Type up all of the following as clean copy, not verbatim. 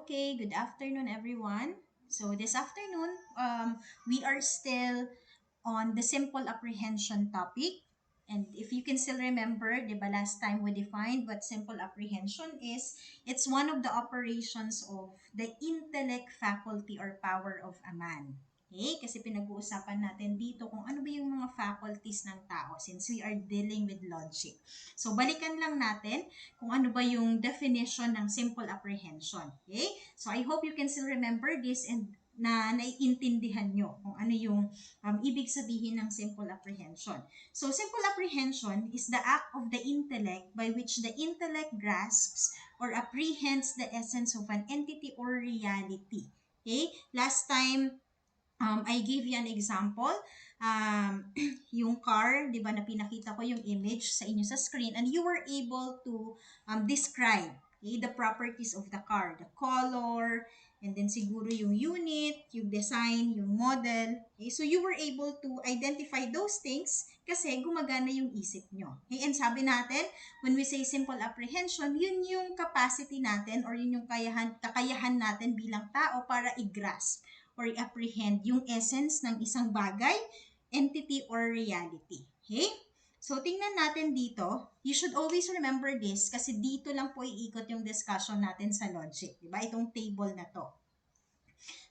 Okay, good afternoon, everyone. So this afternoon, we are still on the simple apprehension topic. And if you can still remember, di ba, last time we defined what simple apprehension is, it's one of the operations of the intellect faculty or power of a man. Okay? Kasi pinag-uusapan natin dito kung ano ba yung mga faculties ng tao since we are dealing with logic. So, balikan lang natin kung ano ba yung definition ng simple apprehension. Okay? So, I hope you can still remember this and na naiintindihan nyo kung ano yung ibig sabihin ng simple apprehension. So, simple apprehension is the act of the intellect by which the intellect grasps or apprehends the essence of an entity or reality. Okay? Last time, I gave you an example. Yung car, di ba, na pinakita ko yung image sa inyo sa screen and you were able to describe the properties of the car, the color, and then siguro yung unit, yung design, yung model. Okay? So you were able to identify those things kasi gumagana yung isip nyo. Okay? And sabi natin, when we say simple apprehension, yun yung capacity natin or yun yung kakayahan natin bilang tao para i-grasp or i-apprehend yung essence ng isang bagay, entity, or reality. Okay? So, tingnan natin dito. You should always remember this kasi dito lang po iikot yung discussion natin sa logic. Diba? Itong table na to.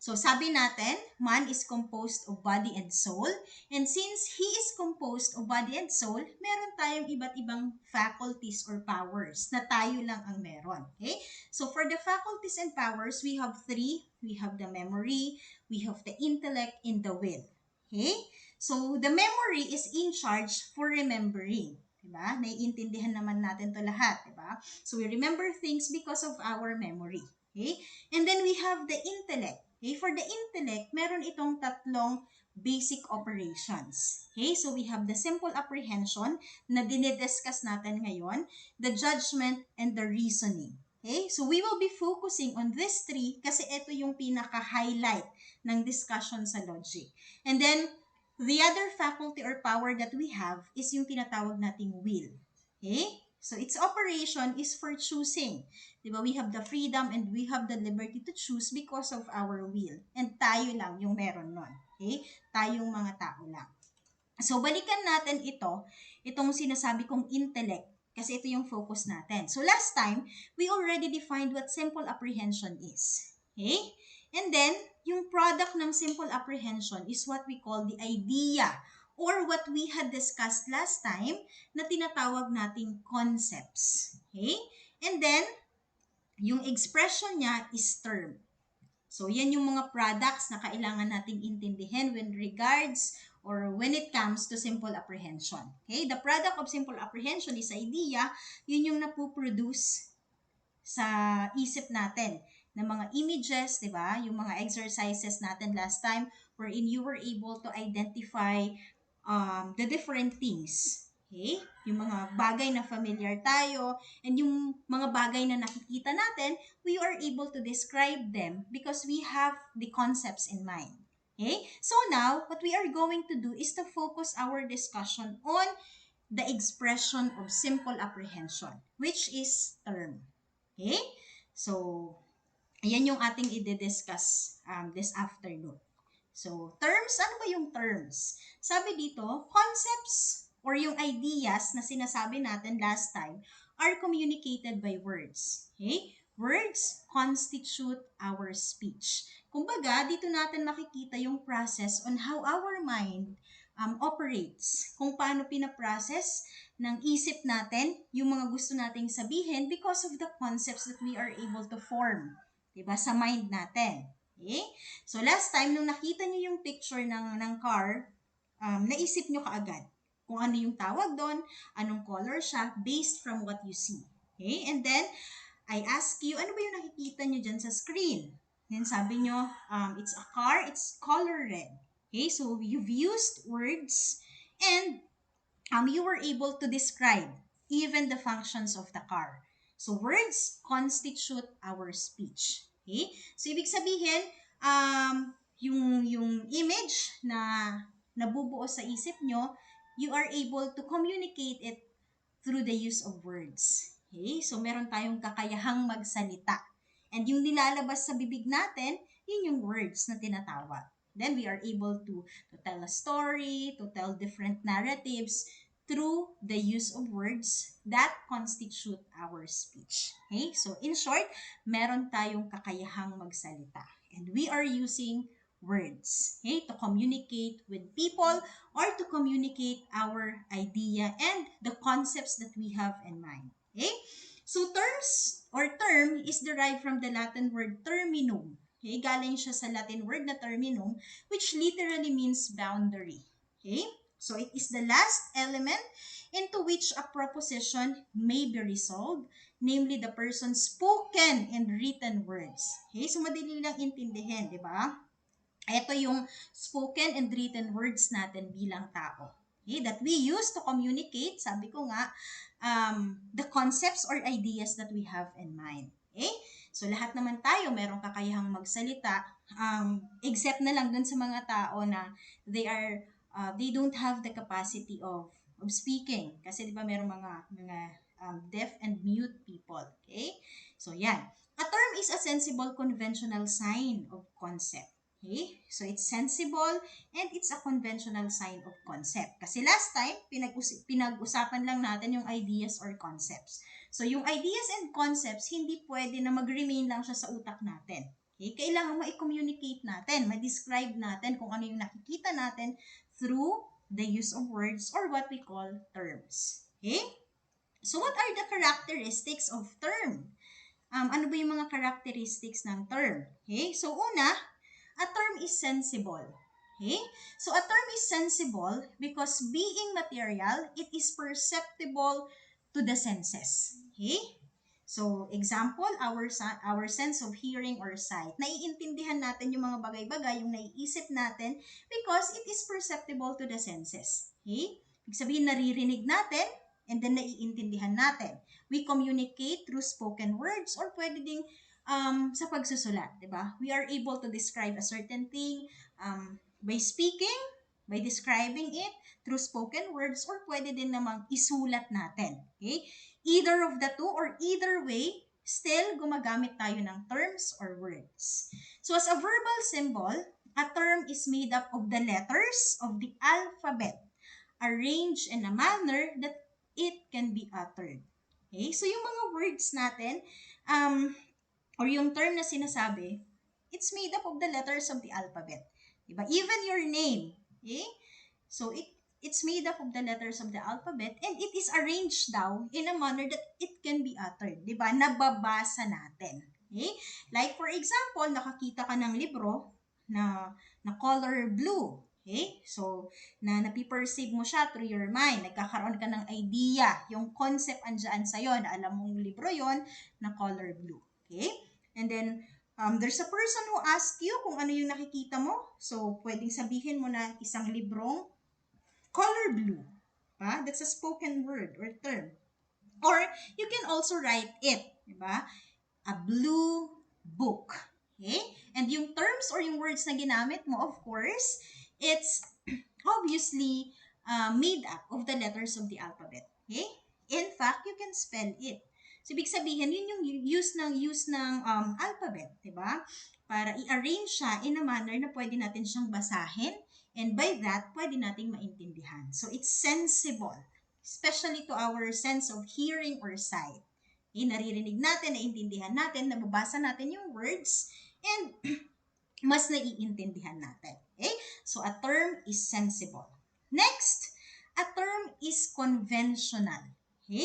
So, sabi natin, man is composed of body and soul. And since he is composed of body and soul, meron tayong iba't ibang faculties or powers na tayo lang ang meron. Okay? So, for the faculties and powers, we have three. We have the memory, we have the intellect, and the will. Okay? So, the memory is in charge for remembering. Diba? Naiintindihan naman natin to lahat. Diba? So, we remember things because of our memory. Okay? And then we have the intellect. Okay? For the intellect, meron itong tatlong basic operations. Okay? So we have the simple apprehension na dinidiscuss natin ngayon, the judgment, and the reasoning. Okay? So we will be focusing on these three kasi ito yung pinaka-highlight ng discussion sa logic. And then, the other faculty or power that we have is yung tinatawag nating will. Okay? So its operation is for choosing. Diba? We have the freedom and we have the liberty to choose because of our will. And tayo lang yung meron nun. Okay? Tayong mga tao lang. So, balikan natin itong sinasabi kong intellect, kasi ito yung focus natin. So, last time, we already defined what simple apprehension is. Okay? And then, yung product ng simple apprehension is what we call the idea or what we had discussed last time na tinatawag nating concepts. Okay? And then, yung expression niya is term. So, yan yung mga products na kailangan nating intindihin when regards or when it comes to simple apprehension. Okay? The product of simple apprehension is idea, yun yung napuproduce sa isip natin ng mga images, di ba? Yung mga exercises natin last time wherein you were able to identify the different things. Okay? Yung mga bagay na familiar tayo and yung mga bagay na nakikita natin, we are able to describe them because we have the concepts in mind. Okay? So now, what we are going to do is to focus our discussion on the expression of simple apprehension, which is term. Okay? So, ayan yung ating i-discuss this afternoon. So, terms, ano ba yung terms? Sabi dito, concepts or yung ideas na sinasabi natin last time are communicated by words. Okay? Words constitute our speech. Kumbaga, dito natin makikita yung process on how our mind operates. Kung paano pinaprocess ng isip natin yung mga gusto nating sabihin because of the concepts that we are able to form. Diba? Sa mind natin. Okay? So, last time, nung nakita nyo yung picture ng car, naisip nyo kaagad kung ano yung tawag doon, anong color siya, based from what you see. Okay? And then, I ask you, ano ba yung nakikita nyo dyan sa screen? Then sabi nyo, it's a car, it's color red. Okay? So, you've used words and you were able to describe even the functions of the car. So, words constitute our speech. Okay? So, ibig sabihin, yung image na nabubuo sa isip nyo, you are able to communicate it through the use of words. Okay? So, meron tayong kakayahang magsalita. And yung nilalabas sa bibig natin, yun yung words na tinatawag. Then we are able to tell a story, to tell different narratives through the use of words that constitute our speech. Okay? So in short, meron tayong kakayahang magsalita. And we are using words, okay, to communicate with people or to communicate our idea and the concepts that we have in mind. Okay? So terms or term is derived from the Latin word terminum. Okay? Galing siya sa Latin word na terminum, which literally means boundary. Okay? So it is the last element into which a proposition may be resolved, namely the person's spoken and written words. Okay? So madali lang intindihin, di ba? Ito yung spoken and written words natin bilang tao. Okay? That we use to communicate, sabi ko nga, the concepts or ideas that we have in mind. Okay? So lahat naman tayo merong kakayahang magsalita, except na lang dun sa mga tao na they don't have the capacity of speaking. Kasi di ba merong mga deaf and mute people. Okay? So yan. A term is a sensible conventional sign of concept. Okay? So, it's sensible and it's a conventional sign of concept. Kasi last time, pinag-usapan lang natin yung ideas or concepts. So, yung ideas and concepts, hindi pwede na mag-remain lang siya sa utak natin. Okay? Kailangan ma-communicate natin, ma-describe natin kung ano yung nakikita natin through the use of words or what we call terms. Okay? So, what are the characteristics of term? Ano ba yung mga characteristics ng term? Okay? So, una, a term is sensible. Okay? So, a term is sensible because being material, it is perceptible to the senses. Okay? So, example, our sense of hearing or sight. Naiintindihan natin yung mga bagay-bagay, yung naiisip natin because it is perceptible to the senses. Okay? Ibig sabihin, naririnig natin and then naiintindihan natin. We communicate through spoken words or pwede ding sa pagsusulat, di ba? We are able to describe a certain thing by speaking, by describing it through spoken words, or pwede din namang isulat natin. Okay? Either of the two or either way, still gumagamit tayo ng terms or words. So as a verbal symbol, a term is made up of the letters of the alphabet arranged in a manner that it can be uttered. Okay? So yung mga words natin, or yung term na sinasabi, it's made up of the letters of the alphabet. Diba? Even your name. Okay? So, it's made up of the letters of the alphabet and it is arranged daw in a manner that it can be uttered. Diba? Nababasa natin. Okay? Like, for example, nakakita ka ng libro na color blue. Okay? So, napiperceive mo siya through your mind. Nagkakaroon ka ng idea. Yung concept andyan sa'yo na alam mong libro yon na color blue. Okay? And then, there's a person who asks you kung ano yung nakikita mo. So, pwedeng sabihin mo na isang librong color blue. That's a spoken word or term. Or, you can also write it. Diba? A blue book. Okay? And yung terms or yung words na ginamit mo, of course, it's obviously made up of the letters of the alphabet. Okay? In fact, you can spell it. So, ibig sabihin, yun yung use ng alphabet, di ba? Para i-arrange siya in a manner na pwede natin siyang basahin and by that, pwede nating maintindihan. So, it's sensible, especially to our sense of hearing or sight. Okay, naririnig natin, naiintindihan natin, nababasa natin yung words, and mas naiintindihan natin. Okay? So, a term is sensible. Next, a term is conventional. Okay?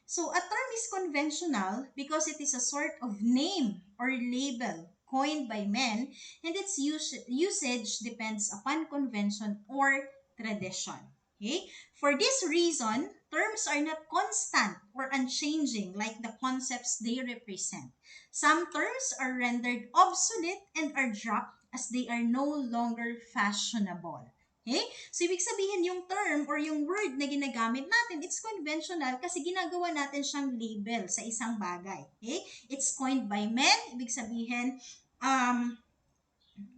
So, a term is conventional because it is a sort of name or label coined by men and its usage depends upon convention or tradition. Okay? For this reason, terms are not constant or unchanging like the concepts they represent. Some terms are rendered obsolete and are dropped as they are no longer fashionable. Okay? So, ibig sabihin yung term or yung word na ginagamit natin, it's conventional kasi ginagawa natin siyang label sa isang bagay. Okay? It's coined by men. Ibig sabihin,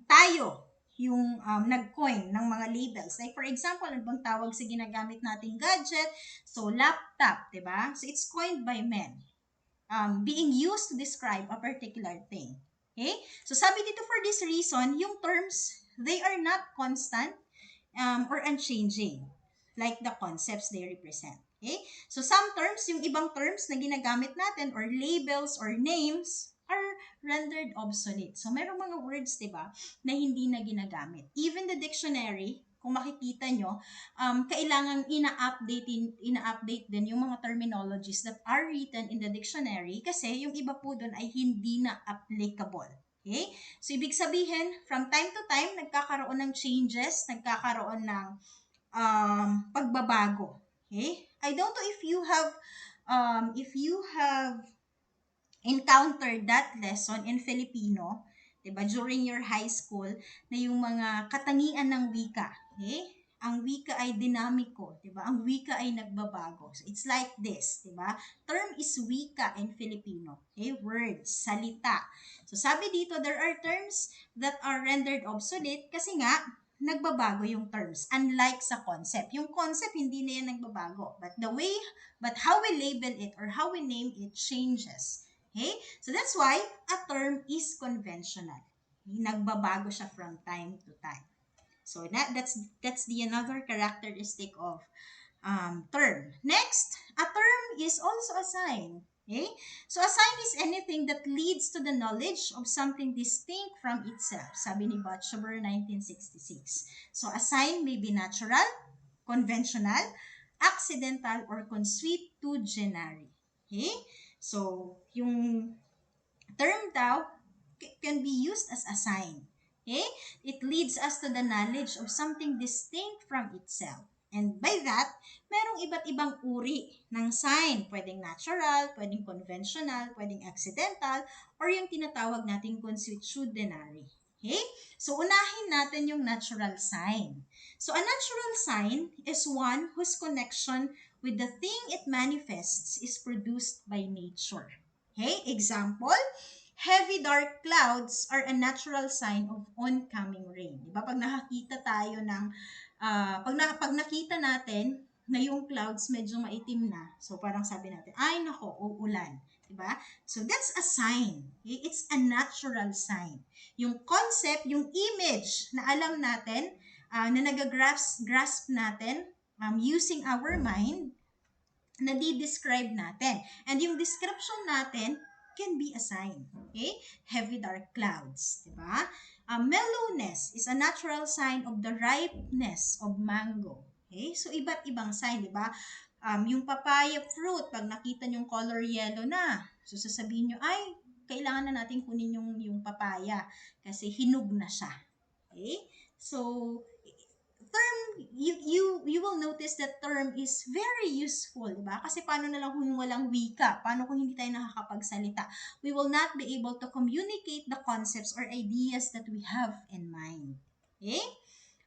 tayo yung nag-coin ng mga labels. Like, for example, ano bang tawag sa ginagamit nating gadget? So, laptop, diba? So, it's coined by men. being used to describe a particular thing. Okay? So sabi dito, for this reason, yung terms, they are not constant or unchanging like the concepts they represent. Okay? So some terms, yung ibang terms na ginagamit natin or labels or names are rendered obsolete. So merong mga words, 'di ba, na hindi na ginagamit. Even the dictionary, kung makikita nyo, kailangan ina-update din yung mga terminologies that are written in the dictionary kasi yung iba po doon ay hindi na applicable. Okay? So, ibig sabihin, from time to time, nagkakaroon ng changes, nagkakaroon ng pagbabago. Okay? I don't know if you have encountered that lesson in Filipino, 'di ba, during your high school, na yung mga katangian ng wika. Okay? Ang wika ay dinamiko, 'di ba? Ang wika ay nagbabago. So it's like this, 'di ba? Term is wika in Filipino. Okay? Words, salita. So sabi dito, there are terms that are rendered obsolete kasi nga nagbabago yung terms, unlike sa concept. Yung concept hindi na yan nagbabago, but how we label it or how we name it changes. Okay? So that's why a term is conventional. Nagbabago siya from time to time. So that's the another characteristic of term. Next, a term is also a sign. Okay? So a sign is anything that leads to the knowledge of something distinct from itself. Sabi ni Butcher, 1966. So a sign may be natural, conventional, accidental, or consuetugenary. Okay? So, yung term daw can be used as a sign. Okay? It leads us to the knowledge of something distinct from itself. And by that, merong iba't ibang uri ng sign. Pwedeng natural, pwedeng conventional, pwedeng accidental, or yung tinatawag nating consuetugenary. Okay? So, unahin natin yung natural sign. So, a natural sign is one whose connection with the thing it manifests is produced by nature. Okay? Example, heavy dark clouds are a natural sign of oncoming rain. Diba? Pag nakakita tayo ng, pag nakita natin na yung clouds medyo maitim na, so parang sabi natin, ay nako, uulan. Diba? So that's a sign. Okay? It's a natural sign. Yung concept, yung image na alam natin, na nagagrasp natin using our mind, na di-describe natin. And yung description natin can be a sign. Okay? Heavy dark clouds. Diba? Mellowness is a natural sign of the ripeness of mango. Okay? So, iba't ibang sign. Diba? Yung papaya fruit, pag nakita yung color yellow na, so sasabihin nyo, ay, kailangan na natin kunin yung papaya kasi hinog na siya. Okay? So, term, you will notice that term is very useful, diba? Kasi paano na lang kung walang wika? Paano kung hindi tayo nakakapagsalita? We will not be able to communicate the concepts or ideas that we have in mind. Okay?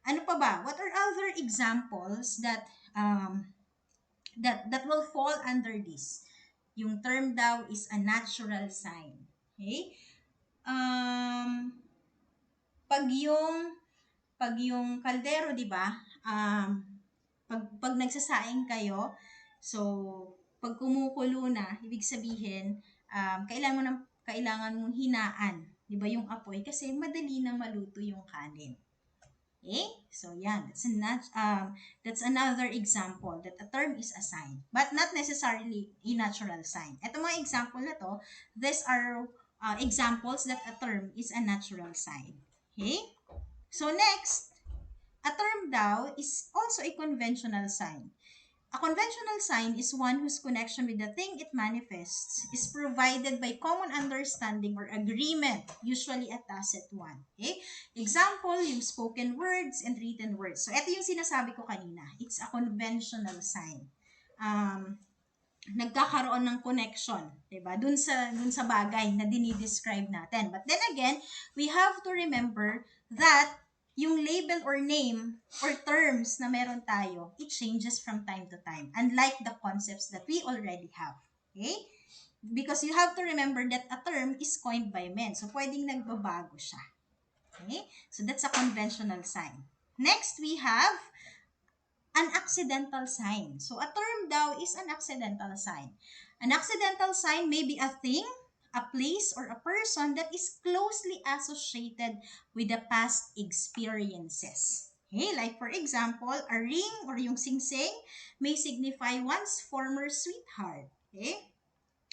Ano pa ba? What are other examples that that will fall under this? Yung term daw is a natural sign. Okay? Pag yung kaldero, di ba? Pag nagsasaing kayo, so pag kumukulo na, ibig sabihin, kailangan mong hinaan, di ba, yung apoy kasi madali na maluto yung kanin. Okay? So yan, that's another example that a term is a sign, but not necessarily a natural sign. Ito mga example na to, these are examples that a term is a natural sign. Okay? So next, a term daw is also a conventional sign. A conventional sign is one whose connection with the thing it manifests is provided by common understanding or agreement, usually a tacit one. Okay? Example, yung spoken words and written words. So, ito yung sinasabi ko kanina. It's a conventional sign. Nagkakaroon ng connection, 'di ba? Dun sa bagay na dinidescribe natin. But then again, we have to remember that yung label or name or terms na meron tayo, it changes from time to time, unlike the concepts that we already have. Okay? Because you have to remember that a term is coined by men. So, pwedeng nagbabago siya. Okay? So, that's a conventional sign. Next, we have an accidental sign. So, a term daw is an accidental sign. An accidental sign may be a thing, a place, or a person that is closely associated with the past experiences. Okay, like for example, a ring or yung singsing may signify one's former sweetheart. Okay?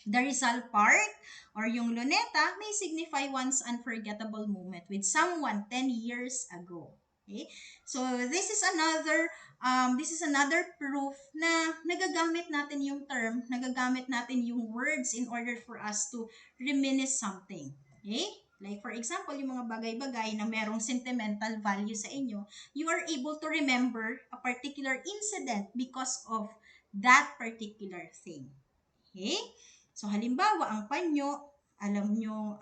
The Rizal Park or yung luneta may signify one's unforgettable moment with someone 10 years ago. Okay? So this is another proof na nagagamit natin yung term, nagagamit natin yung words in order for us to reminisce something. Okay? Like for example, yung mga bagay-bagay na merong sentimental value sa inyo, you are able to remember a particular incident because of that particular thing. Okay? So halimbawa, ang panyo, alam nyo,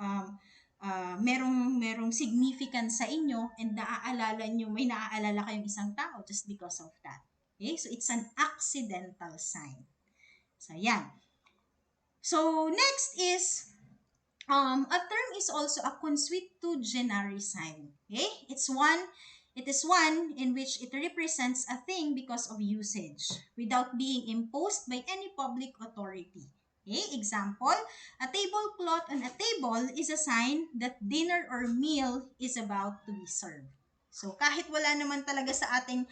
merong significance sa inyo and may naaalala kayong isang tao just because of that. Okay? So it's an accidental sign. So yan. So next is a term is also a consuetugenary sign. Okay? It is one in which it represents a thing because of usage without being imposed by any public authority. Okay? Example, a tablecloth on a table is a sign that dinner or meal is about to be served. So, kahit wala naman talaga sa ating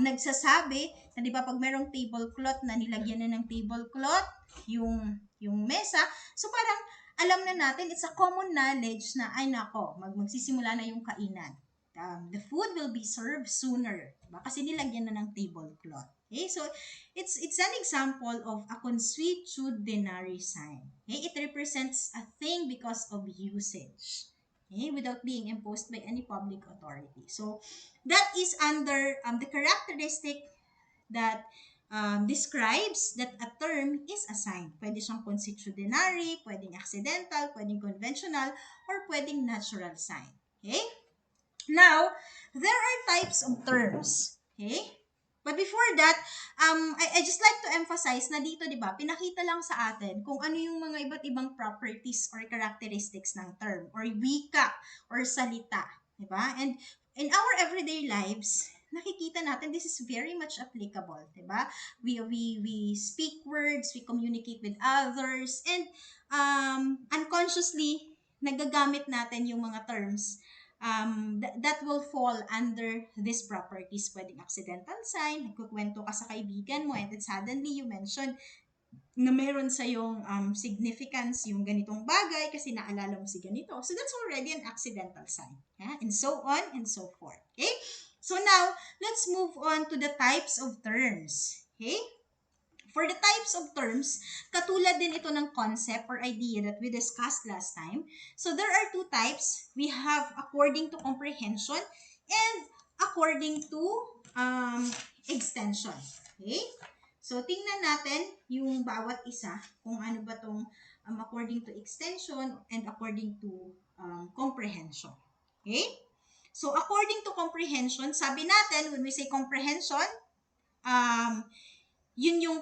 nagsasabi, na di ba pag merong tablecloth na nilagyan na ng tablecloth, yung mesa, so parang alam na natin, it's a common knowledge na, ay nako, magsisimula na yung kainan. The food will be served sooner. Diba? Kasi nilagyan na ng tablecloth. Okay? So, it's an example of a consuetudinary sign. Okay? It represents a thing because of usage. Okay? Without being imposed by any public authority. So, that is under the characteristic that describes that a term is a sign. Pwede siyang consuetudinary, pwedeng accidental, pwedeng conventional, or pwedeng natural sign. Okay? Now, there are types of terms. Okay? But before that, I just like to emphasize na dito, di ba, pinakita lang sa atin kung ano yung mga iba't ibang properties or characteristics ng term or wika or salita. Di ba? And in our everyday lives, nakikita natin this is very much applicable, 'di ba? We speak words, we communicate with others, and unconsciously nagagamit natin yung mga terms that will fall under these properties. Pwedeng accidental sign, nagkukwento ka sa kaibigan mo, and then suddenly you mention na meron sa yung significance yung ganitong bagay kasi naalala mo si ganito. So that's already an accidental sign. Yeah? And so on and so forth. Okay? So now, let's move on to the types of terms. Okay? For the types of terms, katulad din ito ng concept or idea that we discussed last time. So there are two types. We have according to comprehension and according to extension. Okay? So, tingnan natin yung bawat isa, kung ano ba tong according to extension and according to comprehension. Okay? So, according to comprehension, sabi natin, when we say comprehension, yun yung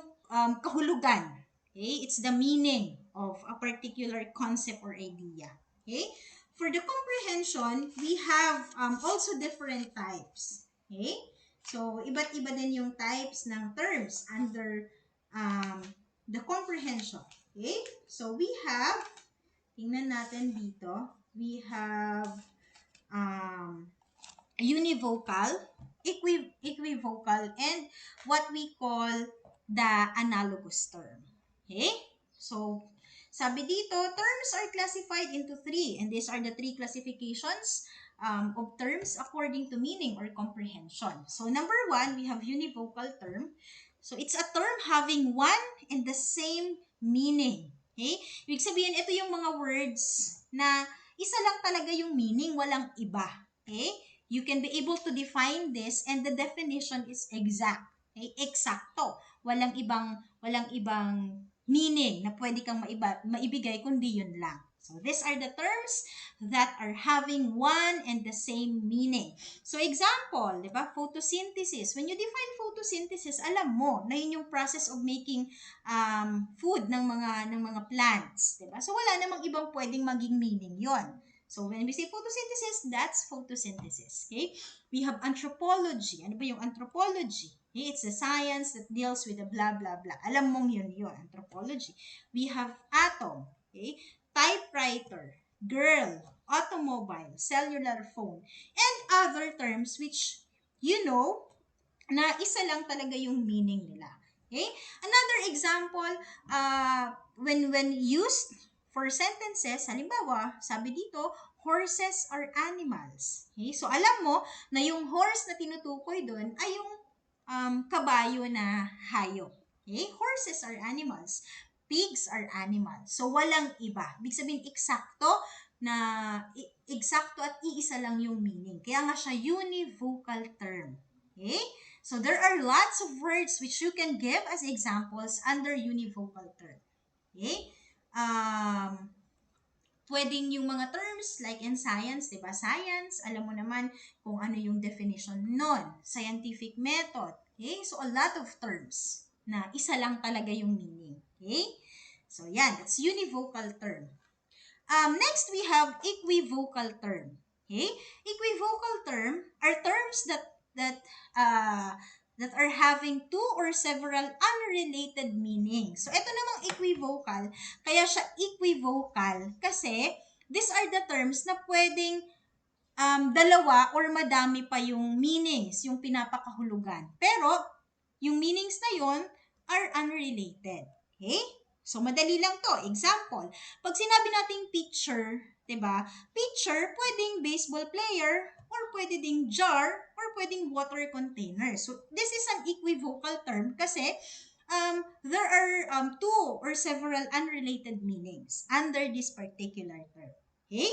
kahulugan. Okay? It's the meaning of a particular concept or idea. Okay? For the comprehension, we have also different types. Okay? So, iba't iba din yung types ng terms under the comprehension. Okay? So, we have, tingnan natin dito, we have univocal, equivocal, and what we call the analogous term. Okay? So, sabi dito, terms are classified into three, and these are the three classifications of terms according to meaning or comprehension. So, number one, we have univocal term. So, it's a term having one and the same meaning. Okay? Ibig sabihin, ito yung mga words na isa lang talaga yung meaning, walang iba. Okay? You can be able to define this and the definition is exact. Okay? Eksakto. Walang ibang meaning na pwede kang maibigay kundi yun lang. So, these are the terms that are having one and the same meaning. So, example, di ba? Photosynthesis. When you define photosynthesis, alam mo na yun yung process of making food ng mga plants. Di ba? So, wala namang ibang pwedeng maging meaning yon. So, when we say photosynthesis, that's photosynthesis. Okay? We have anthropology. Ano ba yung anthropology? Okay? It's a science that deals with the blah, blah, blah. Alam mong yun, anthropology. We have atom, okay? Typewriter, girl, automobile, cellular phone, and other terms which you know na isa lang talaga yung meaning nila. Okay? Another example, when used for sentences, halimbawa, sabi dito, horses are animals. Okay? So, alam mo na yung horse na tinutukoy doon ay yung kabayo na hayop. Okay? Horses are animals. Pigs are animals. So, walang iba. Ibig sabihin, eksakto at iisa lang yung meaning. Kaya nga siya univocal term. Okay? So there are lots of words which you can give as examples under univocal term. Okay? Pwedeng yung mga terms like in science, di ba? Science, alam mo naman kung ano yung definition nun. Scientific method. Okay? So a lot of terms na isa lang talaga yung meaning. Okay? So yan, that's univocal term. Next, we have equivocal term. Okay? Equivocal term are terms uh, that are having two or several unrelated meanings. So, ito namang equivocal. Kaya siya equivocal kasi these are the terms na pwedeng dalawa or madami pa yung meanings, yung pinapakahulugan. Pero, yung meanings na yon are unrelated. Okay? So, madali lang to. Example, pag sinabi nating picture, 'di ba? Picture, pwedeng baseball player, or pwede ding jar, or pwedeng water container. So, this is an equivocal term kasi there are two or several unrelated meanings under this particular term. Okay?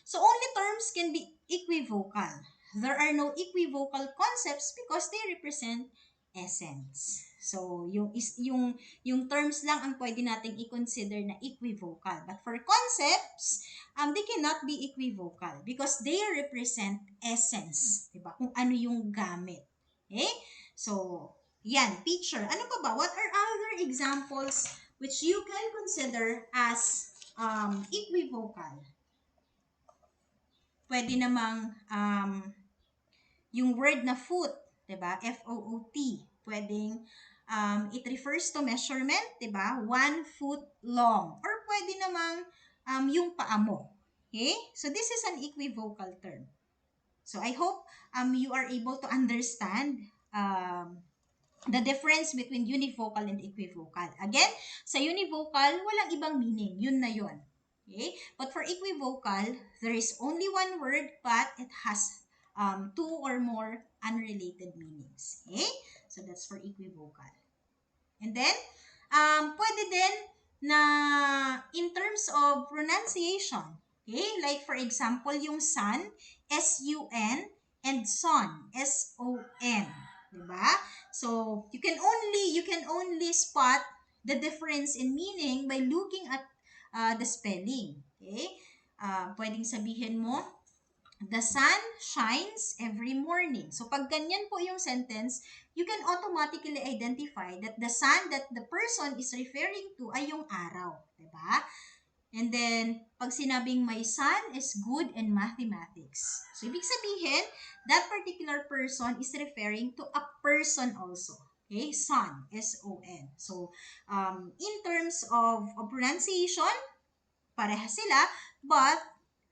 So only terms can be equivocal. There are no equivocal concepts because they represent essence. So yung terms lang ang pwede nating i-consider na equivocal. But for concepts, they cannot be equivocal because they represent essence, 'di ba? Kung ano yung gamit. Okay? So, yan, picture. Ano pa ba? What are other examples which you can consider as equivocal? Pwede namang yung word na foot, 'di ba? F-O-O-T. Pwedeng it refers to measurement, 'di ba? 1 foot long. Or pwede namang yung paa mo. Okay? So this is an equivocal term. So I hope you are able to understand the difference between univocal and equivocal. Again, sa univocal, walang ibang meaning. Yun na yun. Okay? But for equivocal, there is only one word but it has two or more unrelated meanings. Okay? So that's for equivocal. And then, pwede din na in terms of pronunciation. Okay? Like for example, yung sun, S-U-N, and son, S-O-N. Diba? So, you can only spot the difference in meaning by looking at the spelling. Okay? Pwedeng sabihin mo, the sun shines every morning. So, pag ganyan po yung sentence, you can automatically identify that the sun that the person is referring to ay yung araw. Diba? And then, pag sinabing my son is good in mathematics. So, ibig sabihin, that particular person is referring to a person also. Okay? Son, S-O-N. So, in terms of pronunciation, pareha sila, but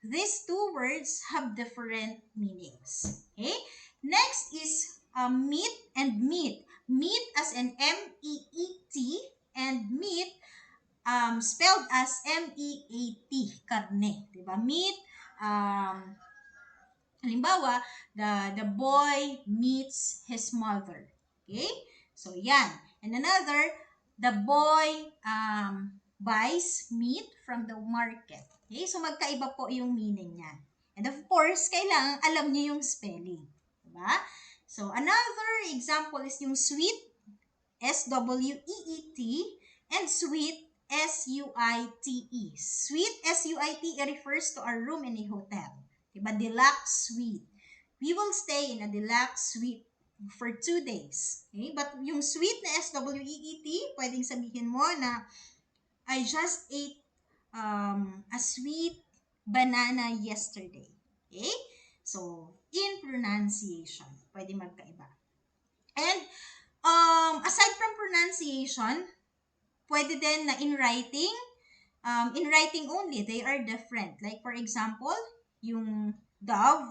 these two words have different meanings. Okay? Next is meat and meat. Meat as in M-E-E-T and meat spelled as M-E-A-T, karne. Diba? Meat, halimbawa, the boy meets his mother. Okay? So, yan. And another, the boy buys meat from the market. Okay? So, magkaiba po yung meaning niyan. And of course, kailangan alam niyo yung spelling. Diba? So, another example is yung sweet, S-W-E-E-T, and sweet, S-U-I-T-E. Suite, S-U-I-T-E refers to a room in a hotel. Diba? Deluxe suite. We will stay in a deluxe suite for 2 days. Okay? But yung suite na S-W-E-E-T, pwedeng sabihin mo na I just ate a sweet banana yesterday. Okay? So, in pronunciation, pwede magkaiba. And aside from pronunciation, pwede din na in writing only, they are different. Like for example, yung dove,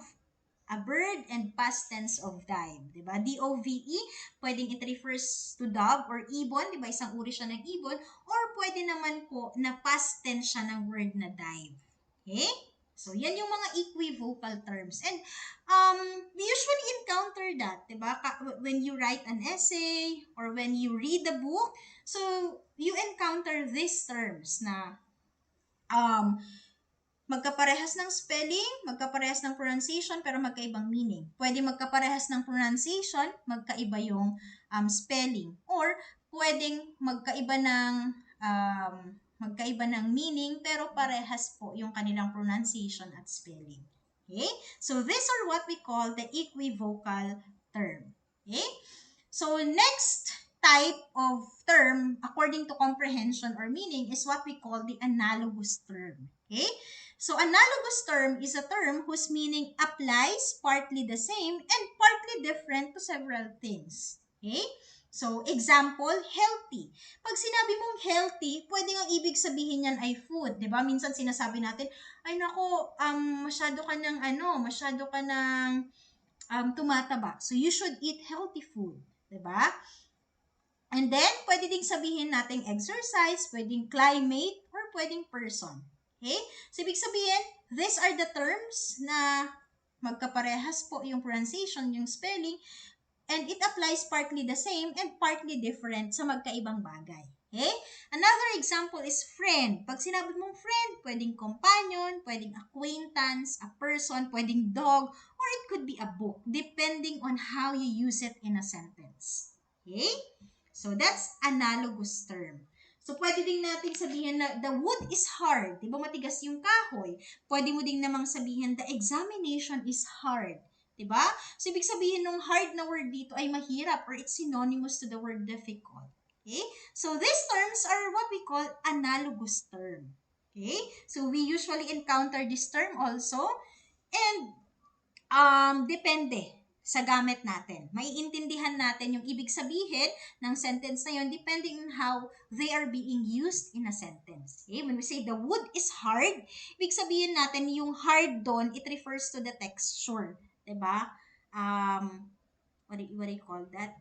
a bird, and past tense of dive. Diba? D-O-V-E, pwedeng it refers to dove or ibon, diba? Isang uri siya ng ibon. Or pwede naman po na past tense siya ng word na dive. Okay? So, yan yung mga equivocal terms. And we usually encounter that, diba? When you write an essay or when you read a book, so you encounter these terms na um, magkaparehas ng spelling, magkaparehas ng pronunciation, pero magkaibang meaning. Pwede magkaparehas ng pronunciation, magkaiba yung spelling. Or pwedeng magkaiba ng meaning, pero parehas po yung kanilang pronunciation at spelling. Okay? So these are what we call the equivocal term. Okay? So next type of term, according to comprehension or meaning, is what we call the analogous term. Okay? So analogous term is a term whose meaning applies partly the same and partly different to several things. Okay? So, example, healthy. Pag sinabi mong healthy, pwede ang ibig sabihin yan ay food. 'Di ba? Minsan sinasabi natin, ay nako, masyado ka ng tumataba. So, you should eat healthy food. 'Di ba? And then, pwede ding sabihin nating exercise, pwedeng climate, or pwedeng person. Okay? So, ibig sabihin, these are the terms na magkaparehas po yung pronunciation, yung spelling, and it applies partly the same and partly different sa magkaibang bagay. Okay? Another example is friend. Pag sinabi mong friend, pwedeng companion, pwedeng acquaintance, a person, pwedeng dog, or it could be a book, depending on how you use it in a sentence. Okay? So, that's analogous term. So, pwede din natin sabihin na the wood is hard. Di ba matigas yung kahoy? Pwede mo din namang sabihin the examination is hard. Di ba? So, ibig sabihin ng hard na word dito ay mahirap or it's synonymous to the word difficult. Okay? So, these terms are what we call analogous term. Okay? So, we usually encounter this term also. And depende sa gamit natin. Maiintindihan natin yung ibig sabihin ng sentence na yun depending on how they are being used in a sentence. Okay? When we say the wood is hard, ibig sabihin natin yung hard doon, it refers to the texture. Diba? What do you call that?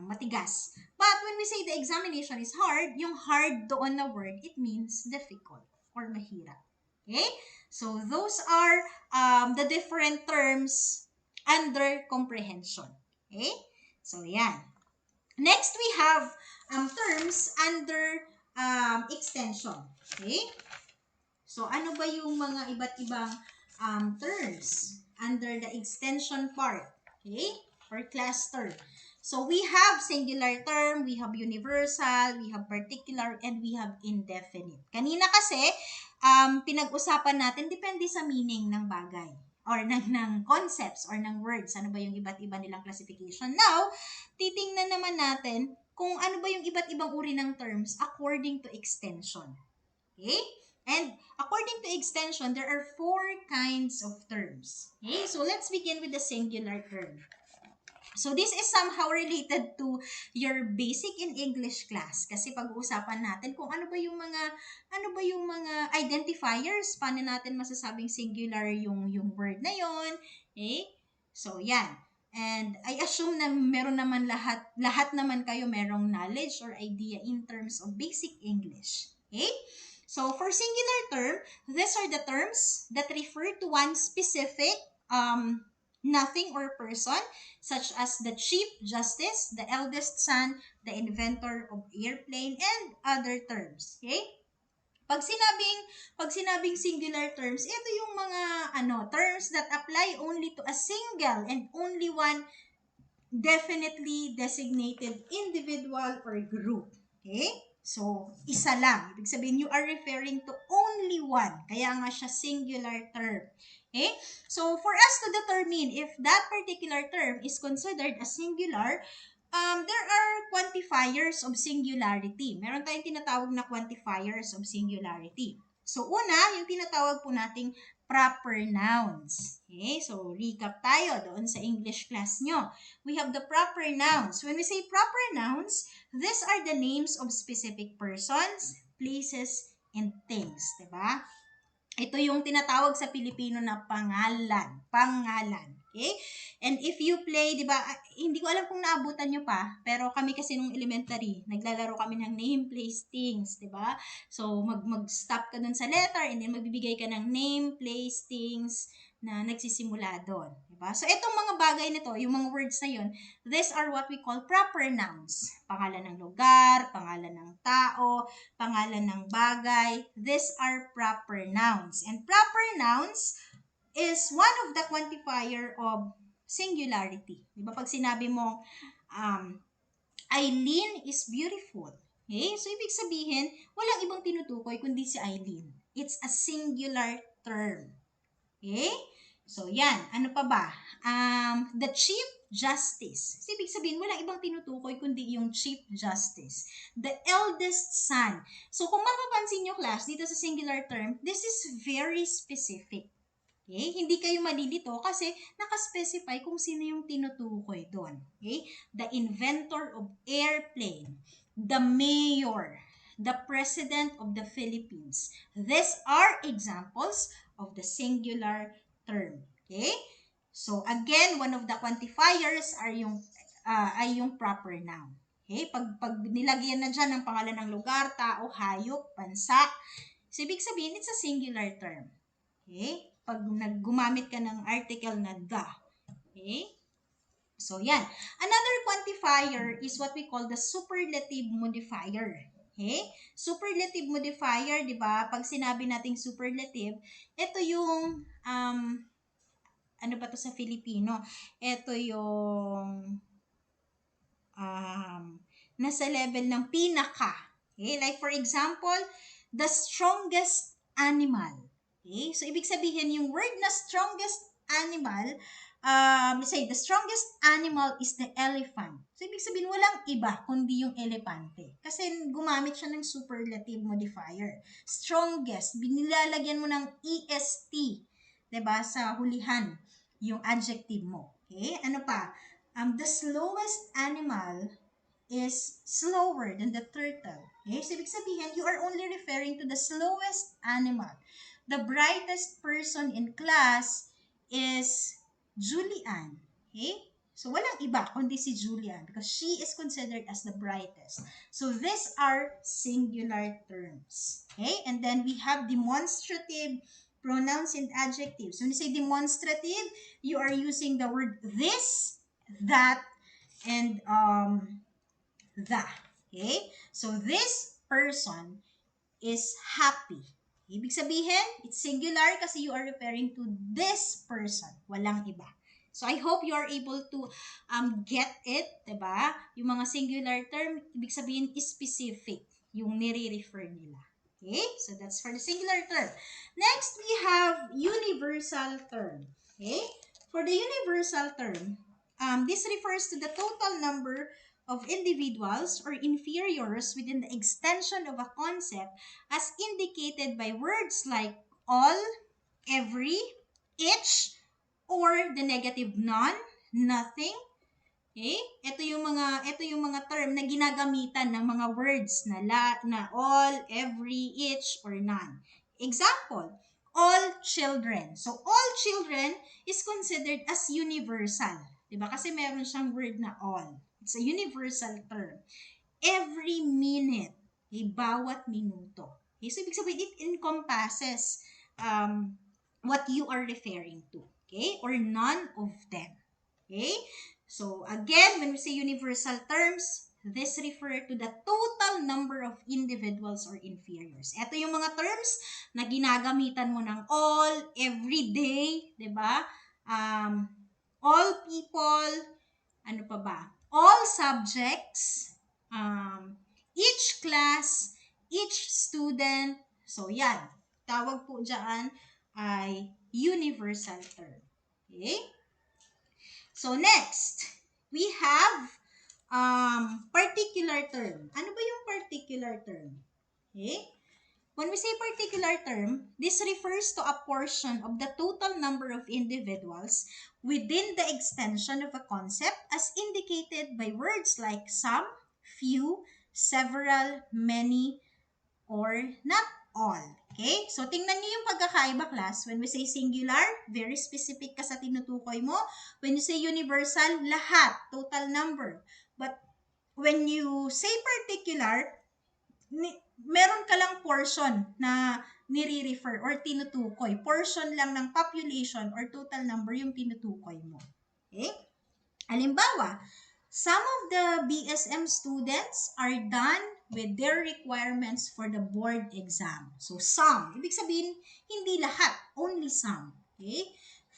Matigas. But when we say the examination is hard, yung hard doon na word, it means difficult or mahirap. Okay? So, those are the different terms under comprehension. Okay? So, yan. Next, we have terms under extension. Okay? So, ano ba yung mga iba't ibang terms under the extension part? Okay? Or cluster. So, we have singular term, we have universal, we have particular, and we have indefinite. Kanina kasi, pinag-usapan natin, depende sa meaning ng bagay or ng concepts or ng words. Ano ba yung iba't iba nilang classification? Now, titingnan naman natin kung ano ba yung iba't ibang uri ng terms according to extension. Okay? And according to extension, there are 4 kinds of terms. Okay? So, let's begin with the singular term. So, this is somehow related to your basic in English class. Kasi pag-uusapan natin kung ano ba yung mga identifiers, paano natin masasabing singular yung word na yon. Okay? So, yan. And I assume na meron naman lahat naman kayo merong knowledge or idea in terms of basic English. Okay? So, for singular term, these are the terms that refer to one specific nothing or person, such as the chief justice, the eldest son, the inventor of airplane, and other terms. Okay? Pag sinabing singular terms, ito yung mga terms that apply only to a single and only one definitely designated individual or group. Okay? So, isa lang. Ibig sabihin, you are referring to only one. Kaya nga siya singular term. Okay? So, for us to determine if that particular term is considered a singular, there are quantifiers of singularity. Meron tayong tinatawag na quantifiers of singularity. So, una, yung tinatawag po nating proper nouns. Okay, so recap tayo doon sa English class nyo. We have the proper nouns. When we say proper nouns, these are the names of specific persons, places, and things. Diba? Ito yung tinatawag sa Pilipino na pangalan. Pangalan. Okay? And if you play, di ba, hindi ko alam kung naabutan nyo pa, pero kami kasi nung elementary, naglalaro kami ng name, place, things, di ba? So, mag-stop ka dun sa letter, and then magbibigay ka ng name, place, things, na nagsisimula doon. Diba? So, itong mga bagay nito, yung mga words na yun, these are what we call proper nouns. Pangalan ng lugar, pangalan ng tao, pangalan ng bagay. These are proper nouns. And proper nouns is one of the quantifier of singularity. Diba? Pag sinabi mo, Eileen is beautiful. Okay? So, ibig sabihin, walang ibang tinutukoy kundi si Eileen. It's a singular term. Okay? So, yan. Ano pa ba? The Chief Justice. So, ibig sabihin, walang ibang tinutukoy kundi yung Chief Justice. The eldest son. So, kung mapapansin nyo, class, dito sa singular term, this is very specific. Okay? Hindi kayo malilito kasi nakaspecify kung sino yung tinutukoy doon. Okay? The inventor of airplane, the mayor, the president of the Philippines. These are examples of the singular term. Okay? So again, one of the quantifiers are ay yung proper noun. Okay? Pag nilagyan na dyan ng pangalan ng lugar, tao, hayop, bansa, so ibig sabihin, it's a singular term. Okay? Pag gumamit ka ng article na the. Okay? So, yan. Another quantifier is what we call the superlative modifier. Okay? Superlative modifier, di ba? Pag sinabi nating superlative, ito yung, ano ba to sa Filipino? Ito yung, nasa level ng pinaka. Okay? Like for example, the strongest animal. Okay? So, ibig sabihin, yung word na strongest animal, say, the strongest animal is the elephant. So, ibig sabihin, walang iba kundi yung elepante. Kasi gumamit siya ng superlative modifier. Strongest, binilalagyan mo ng EST, diba, sa hulihan, yung adjective mo. Okay? Ano pa? The slowest animal is slower than the turtle. Okay? So, ibig sabihin, you are only referring to the slowest animal. The brightest person in class is Julian. Okay? So, walang iba kundi si Julian because she is considered as the brightest. So, these are singular terms. Okay? And then we have demonstrative pronouns and adjectives. When you say demonstrative, you are using the word this, that, and the. Okay? So, this person is happy. Ibig sabihin, it's singular kasi you are referring to this person. Walang iba. So, I hope you are able to get it, diba? Yung mga singular term, ibig sabihin is specific yung nire-refer nila. Okay? So, that's for the singular term. Next, we have universal term. Okay? For the universal term, this refers to the total number of individuals or inferiors within the extension of a concept as indicated by words like all, every, each, or the negative none, nothing. Okay? Ito yung mga term na ginagamitan ng mga words na all, every, each, or none. Example, all children. So, all children is considered as universal. Diba? Kasi meron siyang word na all. It's a universal term. Every minute. Okay? Bawat minuto. Okay? So, ibig sabihin, it encompasses what you are referring to. Okay? Or none of them. Okay? So, again, when we say universal terms, this refer to the total number of individuals or inferiors. Ito yung mga terms na ginagamitan mo ng all, every day, diba? All people, ano pa ba? All subjects, each class, each student. So, yan. Tawag po dyan ay universal term. Okay? So, next, we have particular term. Ano ba yung particular term? Okay? when we say particular term, this refers to a portion of the total number of individuals within the extension of a concept as indicated by words like some, few, several, many, or not all. Okay? So, tingnan niyo yung pagkakaiba, class. When we say singular, very specific ka sa tinutukoy mo. When you say universal, lahat, total number. But when you say particular, meron ka lang portion na nire-refer or tinutukoy. Portion lang ng population or total number yung tinutukoy mo. Okay? Halimbawa, some of the BSM students are done with their requirements for the board exam. So, some. Ibig sabihin, hindi lahat. Only some. Okay?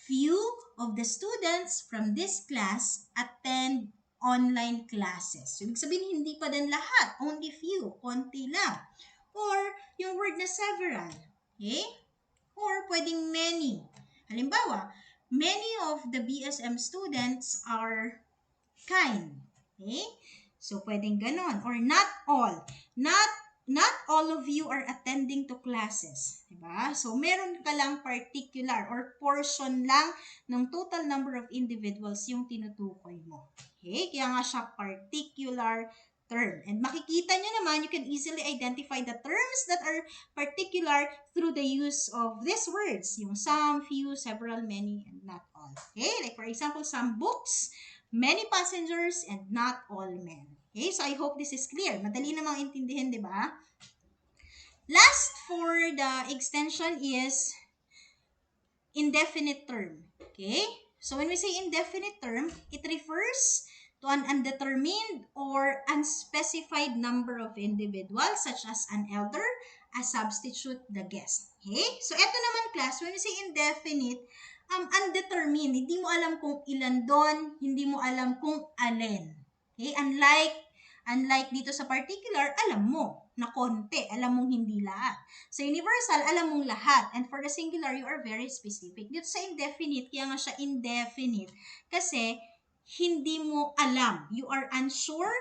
Few of the students from this class attend online classes. So, ibig sabihin, hindi pa din lahat. Only few. Konti lang. Or, yung word na several. Okay? Or, pwedeng many. Halimbawa, many of the BSM students are kind. Okay? So, pwedeng ganon. Or not all. Not all of you are attending to classes. Diba? So, meron ka lang particular or portion lang ng total number of individuals yung tinutukoy mo. Okay? Kaya nga siya particular term. And makikita nyo naman, you can easily identify the terms that are particular through the use of these words. Yung some, few, several, many, and not all. Okay? Like for example, some books, many passengers, and not all men. Okay? So I hope this is clear. Madali namang intindihin, di ba? Last for the extension is indefinite term. Okay? So when we say indefinite term, it refers to an undetermined or unspecified number of individuals such as an elder, a substitute, the guest. Okay? So eto naman class, when we say indefinite, undetermined, hindi mo alam kung ilan doon, hindi mo alam kung alin. Okay? Unlike dito sa particular, alam mo na konti, alam mong hindi lahat. Sa universal, alam mong lahat. And for the singular, you are very specific. Dito sa indefinite, kaya nga siya indefinite. Kasi, hindi mo alam. You are unsure.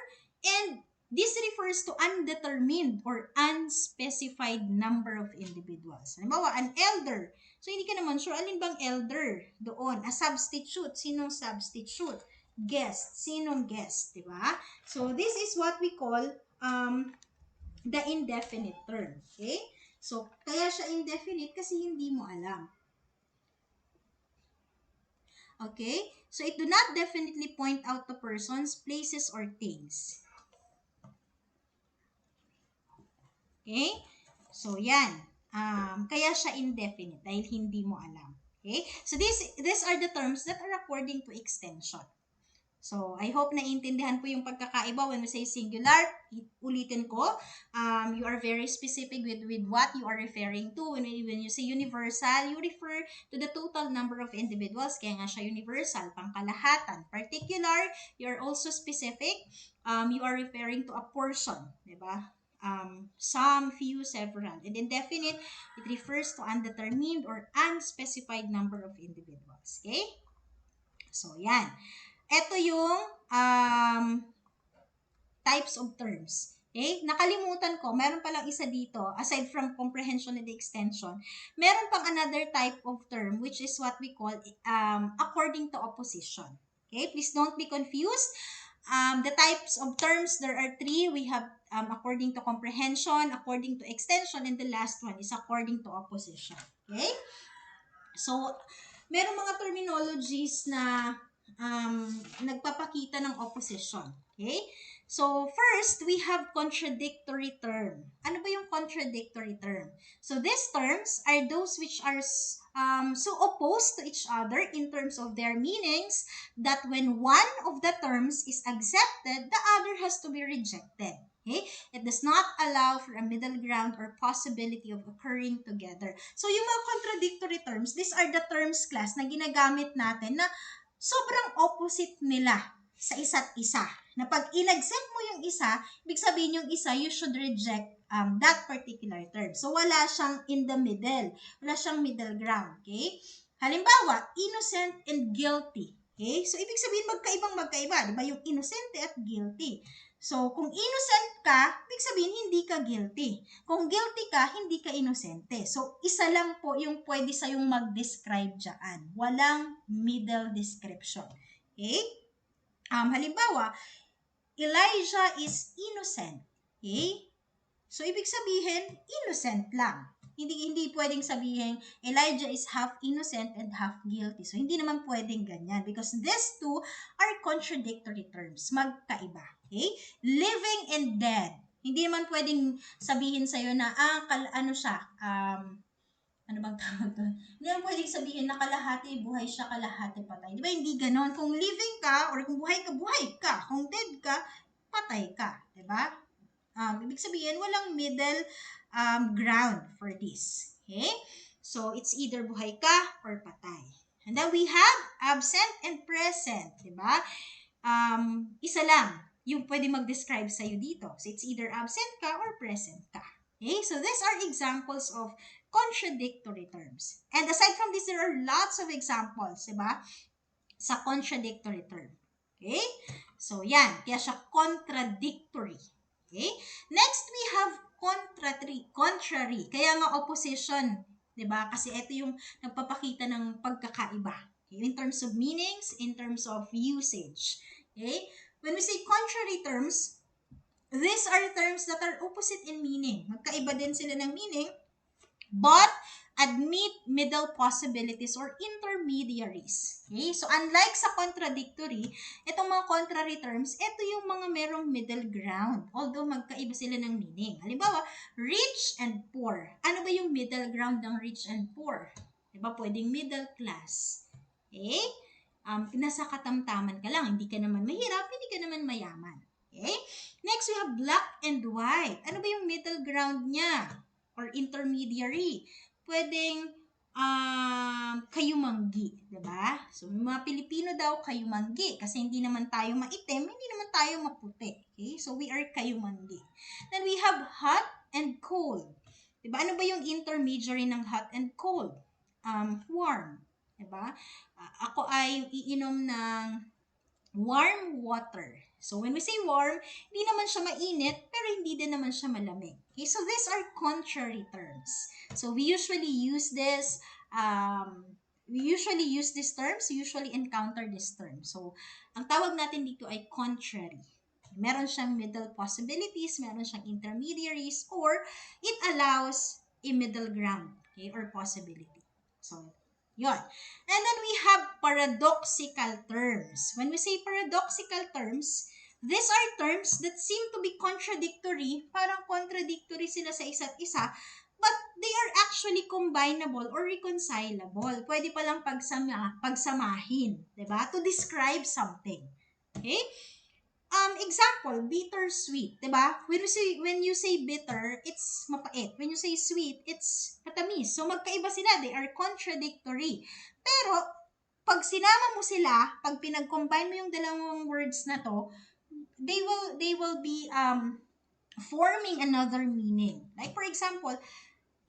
And this refers to undetermined or unspecified number of individuals. Halimbawa, an elder. So, hindi ka naman sure, alin bang elder doon? A substitute. Sinong substitute? Guest. Sinong guest? Diba? So, this is what we call the indefinite term. Okay? So, kaya siya indefinite kasi hindi mo alam. Okay? So, it do not definitely point out to persons, places, or things. Okay? So, yan. Kaya siya indefinite dahil hindi mo alam. Okay? So, these are the terms that are according to extension. So, I hope naiintindihan po yung pagkakaiba when we say singular. Ulitin ko, you are very specific with what you are referring to. When you say universal, you refer to the total number of individuals. Kaya nga siya universal, pangkalahatan. Particular, you are also specific. You are referring to a portion. Diba? Some, few, several. And indefinite, it refers to undetermined or unspecified number of individuals. Okay? So, yan. Ito yung types of terms. Okay? Nakalimutan ko, meron palang isa dito, aside from comprehension and extension, meron pang another type of term, which is what we call according to opposition. Okay? Please don't be confused. The types of terms, there are three. We have according to comprehension, according to extension, and the last one is according to opposition. Okay? So, meron mga terminologies na nagpapakita ng opposition. Okay? So, first, we have contradictory term. Ano ba yung contradictory term? So, these terms are those which are so opposed to each other in terms of their meanings that when one of the terms is accepted, the other has to be rejected. Okay? It does not allow for a middle ground or possibility of occurring together. So, yung mga contradictory terms, these are the terms class na ginagamit natin na sobrang opposite nila sa isa't isa. Na pag in-accept mo yung isa, ibig sabihin yung isa, you should reject that particular term. So, wala siyang in the middle. Wala siyang middle ground. Okay? Halimbawa, innocent and guilty. Okay? So, ibig sabihin magkaiba. Di ba? Yung innocent at guilty. So, kung innocent ka, ibig sabihin hindi ka guilty. Kung guilty ka, hindi ka inosente. So, isa lang po yung pwede sa'yong mag-describe dyan. Walang middle description. Okay? Halimbawa, Elijah is innocent. Okay? So, ibig sabihin, innocent lang. Hindi pwedeng sabihin, Elijah is half innocent and half guilty. So, hindi naman pwedeng ganyan because these two are contradictory terms. Magkaiba. Okay? Living and dead. Hindi naman pwedeng sabihin sa'yo na, ano siya, ano bang tawag doon? Hindi naman pwedeng sabihin na kalahati buhay siya, kalahati patay. Di ba? Hindi ganon. Kung living ka, or kung buhay ka, buhay ka. Kung dead ka, patay ka. Di ba? Ibig sabihin, walang middle ground for this. Okay? So, it's either buhay ka or patay. And then we have absent and present. Diba? Isa lang yung pwede mag-describe sa'yo dito. So, it's either absent ka or present ka. Okay? So, these are examples of contradictory terms. And aside from this, there are lots of examples, diba? Sa contradictory term. Okay? So, yan. Kaya siya contradictory. Okay? Next, we have contrary. Kaya nga opposition. Diba? Kasi ito yung nagpapakita ng pagkakaiba. Okay? In terms of meanings, in terms of usage. Okay? When we say contrary terms, these are terms that are opposite in meaning. Magkaiba din sila ng meaning, but admit middle possibilities or intermediaries. Okay? So, unlike sa contradictory, itong mga contrary terms, ito yung mga merong middle ground. Although, magkaiba sila ng meaning. Halimbawa, rich and poor. Ano ba yung middle ground ng rich and poor? Diba? Pwedeng middle class. Okay? Nasa katamtaman ka lang. Hindi ka naman mahirap, hindi ka naman mayaman. Okay? Next, we have black and white. Ano ba yung middle ground niya? Or intermediary. Pwedeng kayumanggi, diba? So, mga Pilipino daw kayumanggi kasi hindi naman tayo maitim, hindi naman tayo maputi. Okay? So, we are kayumanggi. Then, we have hot and cold. Diba? Ano ba yung intermediary ng hot and cold? Warm. Diba? Ako ay iinom ng warm water. So, when we say warm, hindi naman siya mainit, pero hindi din naman siya malamig. Okay, so these are contrary terms. So, we usually use these terms, we usually encounter this term. So, ang tawag natin dito ay contrary. Meron siyang middle possibilities, meron siyang intermediaries, or it allows a middle ground, okay, or possibility. So, yun. And then we have paradoxical terms. When we say paradoxical terms, these are terms that seem to be contradictory, parang contradictory sila sa isa't isa, but they are actually combinable or reconcilable. Pwede palang pagsamahin, diba? To describe something. Okay? Example, bitter-sweet, diba? When you say bitter, it's mapait. When you say sweet, it's matamis. So, magkaiba sila. They are contradictory. Pero, pag sinama mo sila, pag pinag-combine mo yung dalawang words na to, they will be forming another meaning. Like, for example,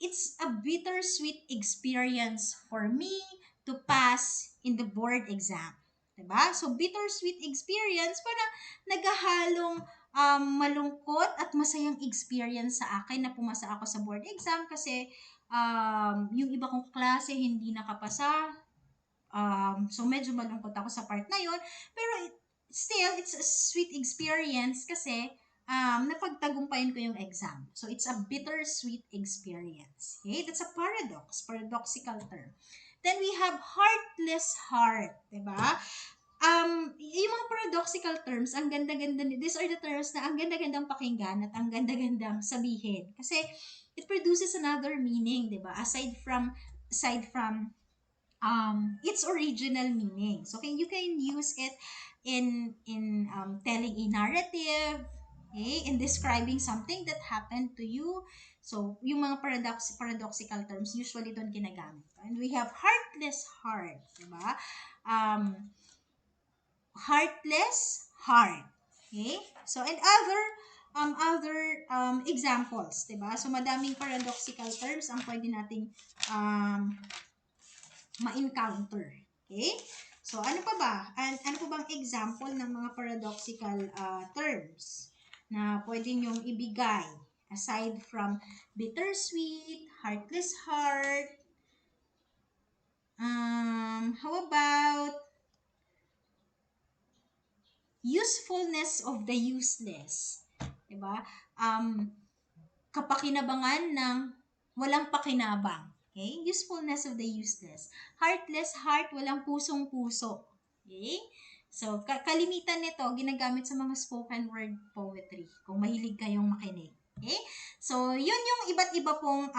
it's a bittersweet experience for me to pass in the board exam. Diba? So, bittersweet experience, parang naghahalong malungkot at masayang experience sa akin na pumasa ako sa board exam kasi yung iba kong klase hindi nakapasa. So, medyo malungkot ako sa part na yun. Pero, still, it's a sweet experience kasi napagtagumpayan ko yung exam. So, it's a bittersweet experience. Okay? That's a paradoxical term. Then, we have heartless heart. Diba? Yung mga paradoxical terms, ang ganda-ganda, these are the terms na ang ganda-gandang pakinggan at ang ganda-gandang sabihin. Kasi, it produces another meaning, diba? Aside from its original meaning. So, you can use it in telling a narrative, okay, in describing something that happened to you. So, yung mga paradoxical terms, usually doon ginagamit. And we have heartless heart, diba? Heartless heart. Okay? So, and other examples, diba? So, madaming paradoxical terms ang pwede nating ma-encounter. Okay? So, ano pa ba? Ano pa bang example ng mga paradoxical terms? na pwede nyong ibigay aside from bittersweet, heartless heart? How about usefulness of the useless? Diba? Kapakinabangan ng walang pakinabang. Okay? Usefulness of the useless. Heartless heart, walang pusong-puso. Okay? So, kalimitan nito, ginagamit sa mga spoken word poetry. Kung mahilig kayong makinig. Okay? So, yun yung iba't iba pong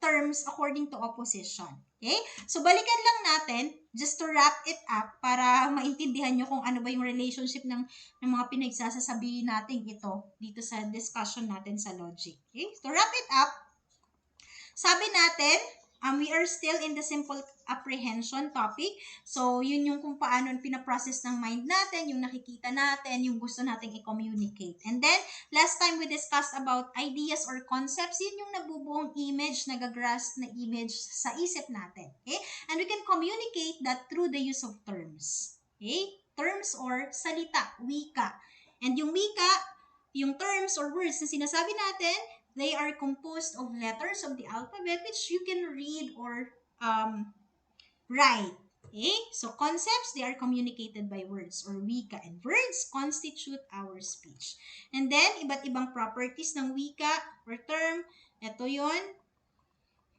terms according to opposition. Okay? So, balikan lang natin, just to wrap it up, para maintindihan nyo kung ano ba yung relationship ng mga pinagsasasabihin natin ito dito sa discussion natin sa logic. Okay? To wrap it up, sabi natin, we are still in the simple apprehension topic. So, yun yung kung paano pinaprocess ng mind natin, yung nakikita natin, yung gusto nating i-communicate. And then, last time we discussed about ideas or concepts, yun yung nabubuong image, nagagrasp na image sa isip natin. Okay? And we can communicate that through the use of terms. Okay? Terms or salita, wika. And yung wika, yung terms or words na sinasabi natin, they are composed of letters of the alphabet which you can read or write. Okay? So concepts, they are communicated by words or wika, and words constitute our speech. And then, iba't ibang properties ng wika or term, ito yon.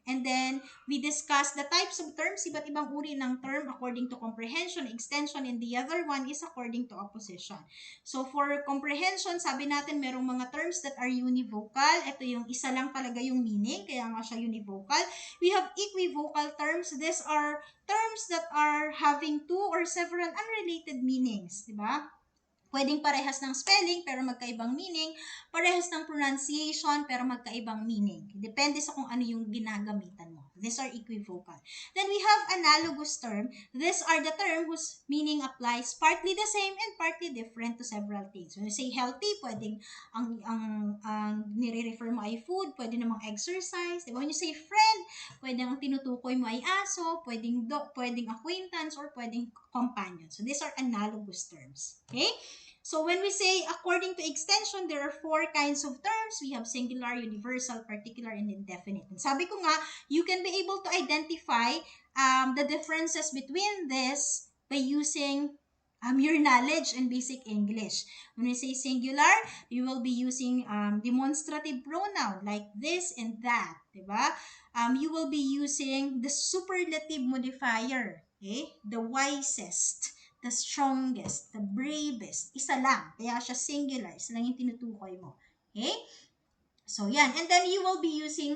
And then, we discussed the types of terms, iba't ibang uri ng term according to comprehension, extension, and the other one is according to opposition. So, for comprehension, sabi natin merong mga terms that are univocal. Ito yung isa lang talaga yung meaning, kaya nga siya univocal. We have equivocal terms. These are terms that are having two or several unrelated meanings, di ba? Pwedeng parehas ng spelling pero magkaibang meaning, parehas ng pronunciation pero magkaibang meaning. Depende sa kung ano yung ginagamitan mo. These are equivocal. Then we have analogous term. These are the term whose meaning applies partly the same and partly different to several things. When you say healthy, pwedeng ang nire-refer mo ay food, pwede namang exercise. Diba? When you say friend, pwedeng ang tinutukoy mo ay aso, pwedeng acquaintance, or pwedeng companion. So these are analogous terms. Okay? So when we say according to extension, there are four kinds of terms. We have singular, universal, particular, and indefinite. And sabi ko nga, you can be able to identify the differences between this by using your knowledge in basic English. When we say singular, you will be using demonstrative pronoun like this and that, diba? You will be using the superlative modifier, okay? The wisest, the strongest, the bravest. Isa lang. Kaya siya singular. Isa lang yung tinutukoy mo. Okay? So, yan. And then, you will be using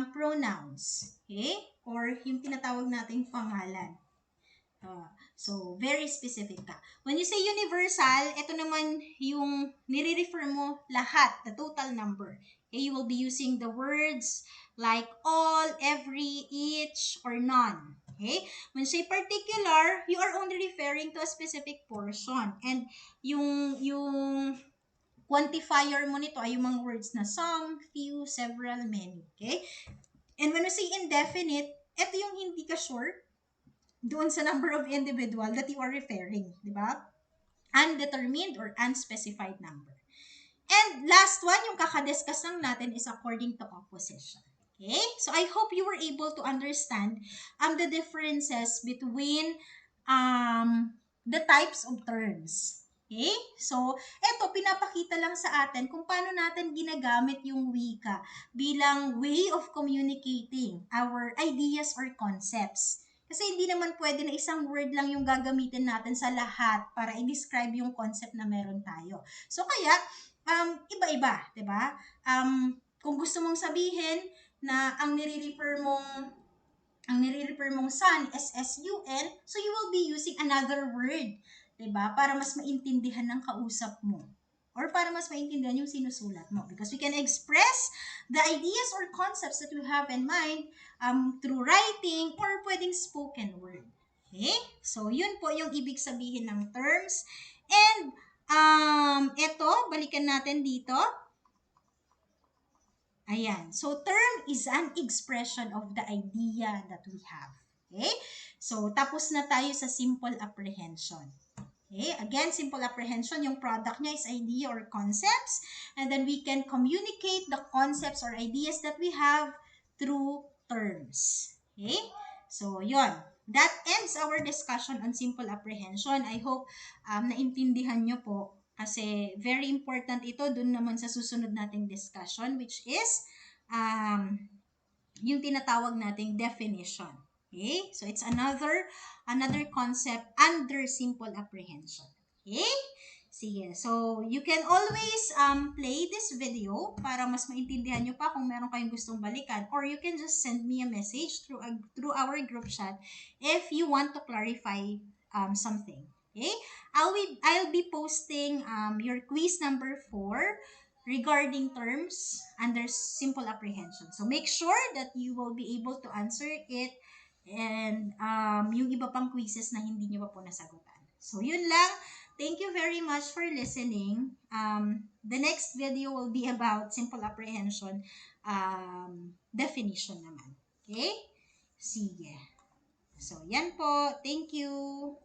pronouns. Okay? Or yung tinatawag nating pangalan. So, very specific ka. When you say universal, ito naman yung nire-refer mo lahat, the total number. Okay? You will be using the words like all, every, each, or none. Okay? When you say particular, you are only referring to a specific portion. And yung quantifier mo nito ay yung mga words na some, few, several, many. Okay? And when we say indefinite, ito yung hindi ka sure doon sa number of individual that you are referring, di ba? Undetermined or unspecified number. And last one, yung kakadiscuss lang natin is according to opposition. Okay? So I hope you were able to understand the differences between the types of terms. Okay? So, eto, pinapakita lang sa atin kung paano natin ginagamit yung wika bilang way of communicating our ideas or concepts. Kasi hindi naman pwede na isang word lang yung gagamitin natin sa lahat para i-describe yung concept na meron tayo. So, kaya, iba-iba, 'di ba? Kung gusto mong sabihin na ang nire-refer mong sun, S-S-U-N, so you will be using another word, 'di ba? Para mas maintindihan ng kausap mo. Or para mas maintindihan yung sinusulat mo. Because we can express the ideas or concepts that we have in mind through writing or pwedeng spoken word. Okay? So, yun po yung ibig sabihin ng terms. And, ito, balikan natin dito. Ayan. So, term is an expression of the idea that we have. Okay? So, tapos na tayo sa simple apprehension. Okay? Again, simple apprehension, yung product niya is idea or concepts. And then we can communicate the concepts or ideas that we have through terms. Okay? So, yon. That ends our discussion on simple apprehension. I hope naintindihan nyo po kasi very important ito dun naman sa susunod nating discussion, which is um, yung tinatawag nating definition. Okay? So it's another concept under simple apprehension. Okay? Sige. So you can always play this video para mas maintindihan nyo pa kung meron kayong gustong balikan, or you can just send me a message through our group chat if you want to clarify something. Okay? I'll be posting your quiz number 4 regarding terms under simple apprehension. So make sure that you will be able to answer it, and yung iba pang quizzes na hindi nyo pa po nasagutan. So yun lang. Thank you very much for listening. The next video will be about simple apprehension definition naman. Okay? Sige. So yan po. Thank you.